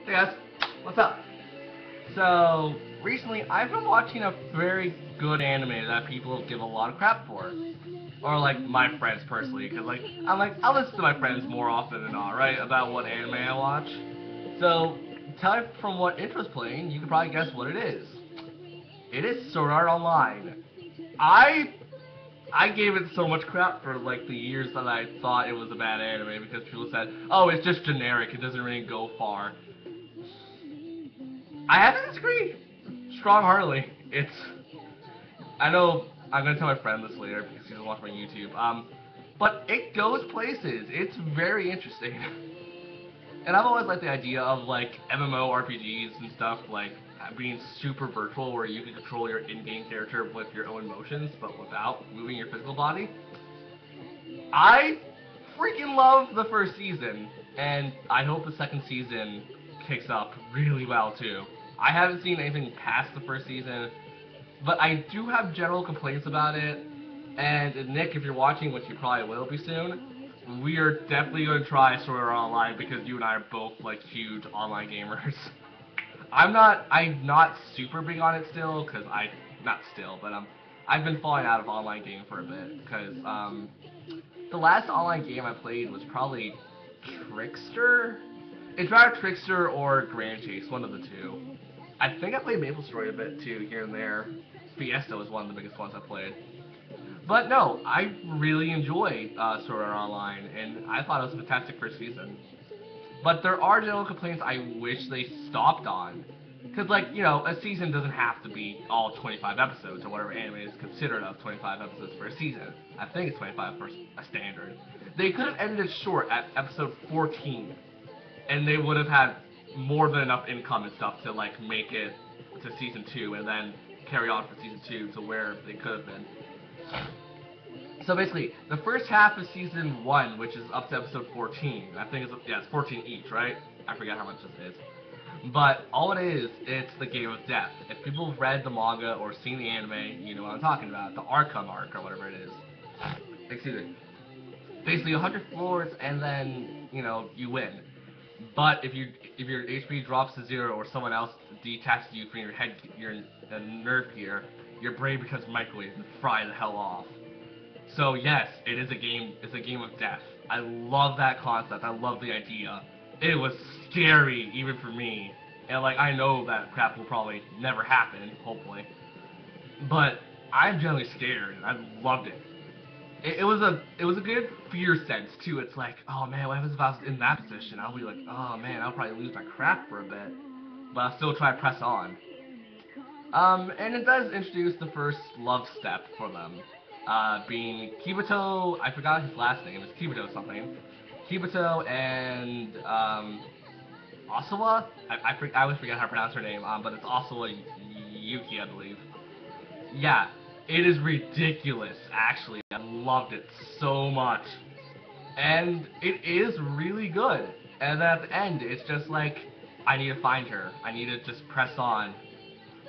Hey guys, what's up? So, recently I've been watching a very good anime that people give a lot of crap for. Or like my friends personally, because I listen to my friends more often than not, right? About what anime I watch. So, tell me from what interest playing, you can probably guess what it is. It is Sword Art Online. I I gave it so much crap for like the years that I thought it was a bad anime because people said, "Oh, it's just generic. It doesn't really go far." I have to disagree strong-heartedly. I know I'm gonna tell my friend this later because he's gonna watch my YouTube. But it goes places. It's very interesting. And I've always liked the idea of like MMORPGs and stuff like being super virtual, where you can control your in-game character with your own motions, but without moving your physical body. I freaking love the first season, and I hope the second season kicks up really well too. I haven't seen anything past the first season, but I do have general complaints about it. And Nick, if you're watching, which you probably will be soon, we are definitely going to try Sword Art Online because you and I are both like huge online gamers. I'm not super big on it still because not still, but I've been falling out of online gaming for a bit because the last online game I played was probably Trickster. It's either Trickster or Grand Chase, one of the two. I think I played Maple Story a bit too, here and there. Fiesta was one of the biggest ones I played. But no, I really enjoy Sword Art Online, and I thought it was a fantastic first season. But there are general complaints I wish they stopped on. Because, like, you know, a season doesn't have to be all 25 episodes, or whatever anime is considered of 25 episodes for a season. I think it's 25 for a standard. They could have ended it short at episode 14, and they would have had more than enough income and stuff to, like, make it to season 2, and then carry on for season 2 to where they could have been. So basically, the first half of season 1, which is up to episode 14, I think it's 14 each, right? I forget how much this is. But all it is, it's the game of death. If people have read the manga or seen the anime, you know what I'm talking about. The Arkham arc, or whatever it is. Excuse me. Basically, 100 floors, and then, you know, you win. But if your HP drops to 0, or someone else detaches you from your nerve gear, your brain becomes microwave and fry the hell off. So yes, it is a game. It's a game of death. I love that concept. I love the idea. It was scary even for me, and like I know that crap will probably never happen, hopefully. But I'm generally scared, and I loved it. It was a good fear sense too. It's like, oh man, what happens if I was in that position? I'll be like, oh man, I'll probably lose my crap for a bit, but I'll still try to press on. And it does introduce the first love step for them, being Kibito. I forgot his last name. It's Kibito something. Kibito and Osawa. I always forget how to pronounce her name. But it's Osawa Yuki, I believe. Yeah, it is ridiculous. Actually, I loved it so much, and it is really good. And then at the end, it's just like I need to find her. I need to just press on.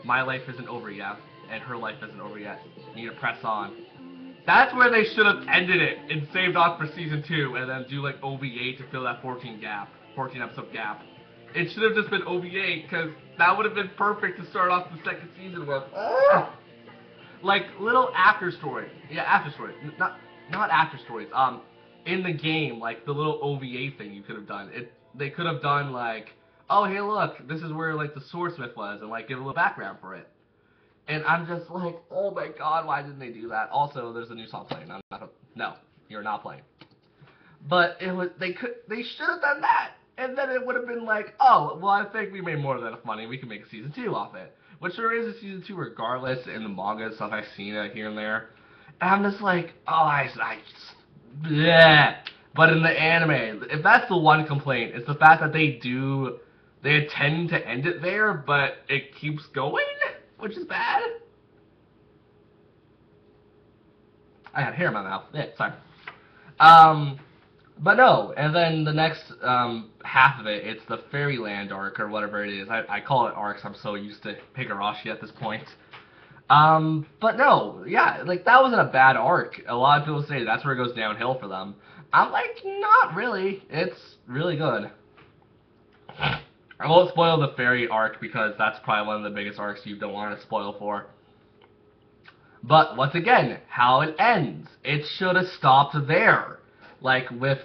My life isn't over yet, and her life isn't over yet. I need to press on. That's where they should have ended it and saved off for season 2 and then do like OVA to fill that 14 episode gap. It should have just been OVA because that would have been perfect to start off the second season with. Like little after story. Yeah, after story. Not after stories. In the game, like the little OVA thing you could have done. They could have done like, oh hey look, this is where like the swordsmith was, and like give a little background for it. And I'm just like, oh my god, why didn't they do that? Also, there's a new song playing. No, you're not playing. But they should have done that. And then it would have been like, oh, well, I think we made more than enough money. We can make a season 2 off it. Which there is a season 2 regardless in the manga and stuff. I've seen it here and there. And I'm just like, oh, bleh. But in the anime, if that's the one complaint, it's the fact that they intend to end it there, but it keeps going, which is bad. I had hair in my mouth. Yeah, sorry. But no, and then the next half of it, it's the Fairyland arc, or whatever it is. I call it arcs, I'm so used to Higurashi at this point. But no, yeah, like, that wasn't a bad arc. A lot of people say that's where it goes downhill for them. I'm like, not really. It's really good. I won't spoil the fairy arc because that's probably one of the biggest arcs you don't want to spoil for. But once again, how it ends. It should have stopped there. Like with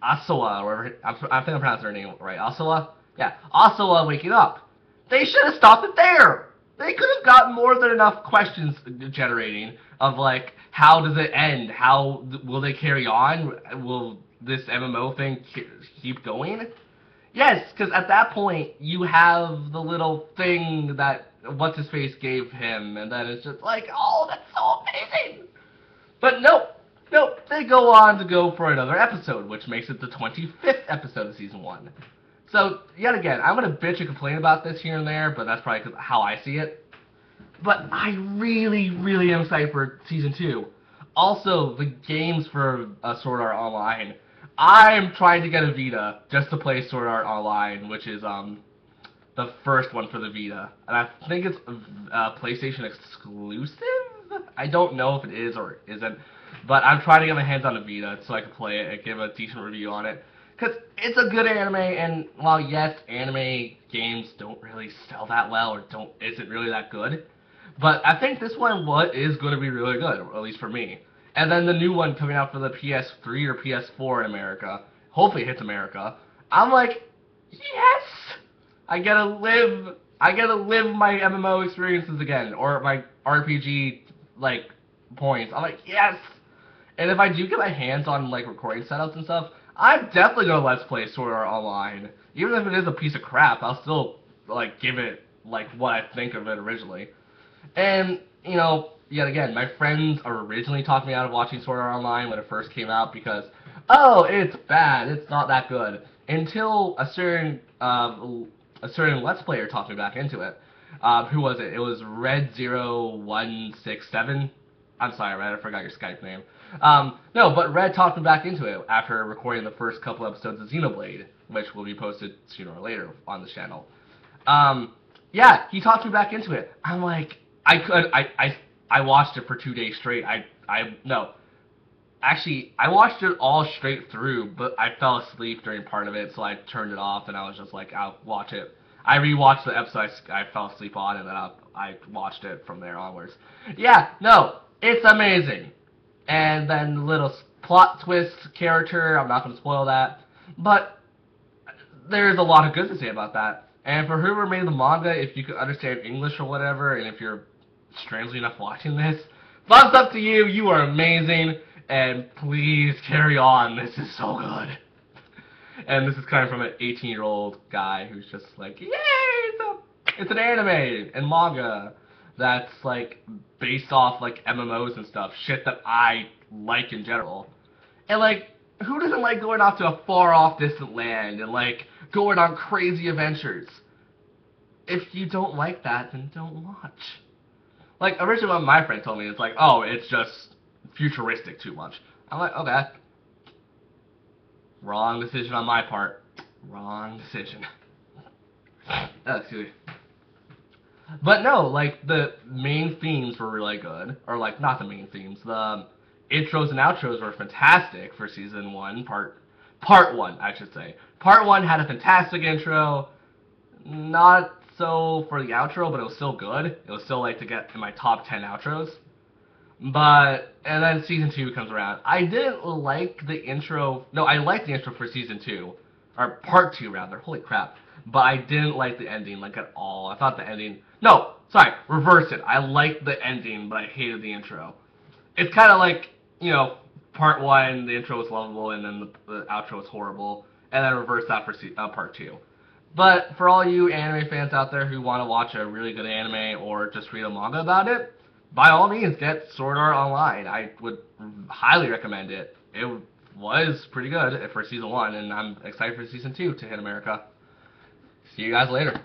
Asawa, or I think I'm pronouncing her name right. Asawa? Yeah, Asawa waking up. They should have stopped it there. They could have gotten more than enough questions generating of like, how does it end? How will they carry on? Will this MMO thing keep going? Yes, because at that point you have the little thing that what's his face gave him, and then it's just like, oh, that's so amazing. But nope, nope. They go on to go for another episode, which makes it the 25th episode of season 1. So yet again, I'm gonna bitch and complain about this here and there, but that's probably how I see it. But I really, really am excited for season 2. Also, the games for Sword Art Online. I'm trying to get a Vita just to play Sword Art Online, which is the first one for the Vita, and I think it's PlayStation exclusive. I don't know if it is or isn't, but I'm trying to get my hands on a Vita so I can play it and give a decent review on it. Because it's a good anime, and while yes, anime games don't really sell that well or isn't really that good, but I think this one is going to be really good, or at least for me. And then the new one coming out for the PS3 or PS4 in America, hopefully it hits America. I'm like, yes! I get to live my MMO experiences again, or my RPG, like, points. I'm like, yes! And if I do get my hands on, like, recording setups and stuff, I'm definitely gonna Let's Play Sword Art Online. Even if it is a piece of crap, I'll still, like, give it, like, what I think of it originally. And, you know, yet again, my friends originally talked me out of watching Sword Art Online when it first came out because, oh, it's bad, it's not that good. Until a certain Let's Player talked me back into it. Who was it? It was Red0167. I'm sorry, Red, I forgot your Skype name. No, but Red talked me back into it after recording the first couple episodes of Xenoblade, which will be posted sooner or later on this channel. Yeah, he talked me back into it. I'm like, I watched it for 2 days straight. Actually, I watched it all straight through, but I fell asleep during part of it, so I turned it off, and I was just like, I'll watch it. I rewatched the episode I fell asleep on, and then I watched it from there onwards. Yeah, no, it's amazing. And then the little plot twist character, I'm not going to spoil that, but there's a lot of good to say about that. And for whoever made the manga, if you could understand English or whatever, and if you're strangely enough watching this, thumbs up to you, you are amazing, and please carry on, this is so good. And this is coming from an 18-year-old guy who's just like, yay, it's an anime and manga that's like based off like MMOs and stuff, shit that I like in general. And like, who doesn't like going off to a far off distant land and like going on crazy adventures? If you don't like that, then don't watch. Like, originally what my friend told me, it's like, oh, it's just futuristic too much. I'm like, okay. Wrong decision on my part. Wrong decision. Excuse me. But no, like, the main themes were really good. Or, like, not the main themes. The intros and outros were fantastic for Season 1. Part 1, I should say. Part 1 had a fantastic intro. Not so for the outro, but it was still good. It was still, like, to get in my top 10 outros. But, and then Season 2 comes around. I didn't like the intro. No, I liked the intro for Season 2. Or Part 2, rather. Holy crap. But I didn't like the ending, like, at all. I thought the ending... No, sorry, reverse it. I liked the ending, but I hated the intro. It's kind of like, you know, Part 1, the intro was lovable, and then the outro was horrible. And then reverse that for Part 2. But for all you anime fans out there who want to watch a really good anime or just read a manga about it, by all means, get Sword Art Online. I would highly recommend it. It was pretty good for Season 1, and I'm excited for Season 2 to hit America. See you guys later.